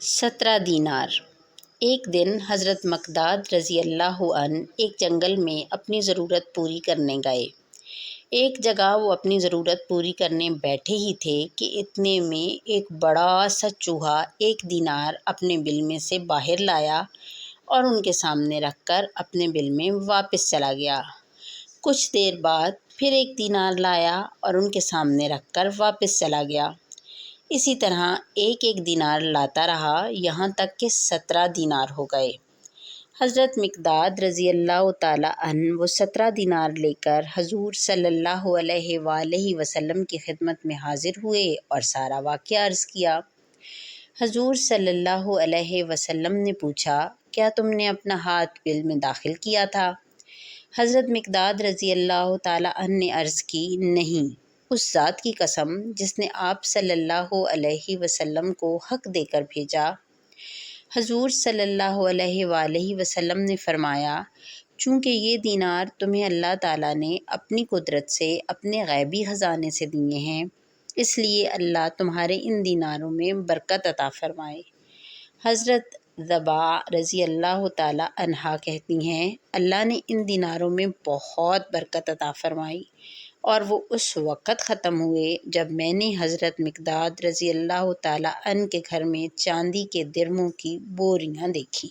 17 دینار۔ ایک دن حضرت مقداد رضی اللہ عنہ ایک جنگل میں اپنی ضرورت پوری کرنے گئے۔ ایک جگہ وہ اپنی ضرورت پوری کرنے بیٹھے ہی تھے کہ اتنے میں ایک بڑا سا چوہا 1 دینار اپنے بل میں سے باہر لایا اور ان کے سامنے رکھ کر اپنے بل میں واپس چلا گیا۔ کچھ دیر بعد پھر 1 دینار لایا اور ان کے سامنے رکھ کر واپس چلا گیا۔ اسی طرح ایک دینار لاتا رہا یہاں تک کہ 17 دینار ہو گئے۔ حضرت مقداد رضی اللہ تعالیٰ عنہ وہ 17 دینار لے کر حضور صلی اللہ علیہ وآلہ وسلم کی خدمت میں حاضر ہوئے اور سارا واقعہ عرض کیا۔ حضور صلی اللہ علیہ وسلم نے پوچھا، کیا تم نے اپنا ہاتھ بل میں داخل کیا تھا؟ حضرت مقداد رضی اللہ تعالیٰ عنہ نے عرض کی، نہیں، اس ذات کی قسم جس نے آپ صلی اللہ علیہ وسلم کو حق دے کر بھیجا۔ حضور صلی اللہ علیہ وآلہ وسلم نے فرمایا، چونکہ یہ دینار تمہیں اللہ تعالیٰ نے اپنی قدرت سے اپنے غیبی خزانے سے دیے ہیں، اس لیے اللہ تمہارے ان دیناروں میں برکت عطا فرمائے۔ حضرت ضباء رضی اللہ تعالیٰ عنہا کہتی ہیں، اللہ نے ان دیناروں میں بہت برکت عطا فرمائی اور وہ اس وقت ختم ہوئے جب میں نے حضرت مقداد رضی اللہ تعالیٰ عنہ کے گھر میں چاندی کے درموں کی بوریاں دیکھیں۔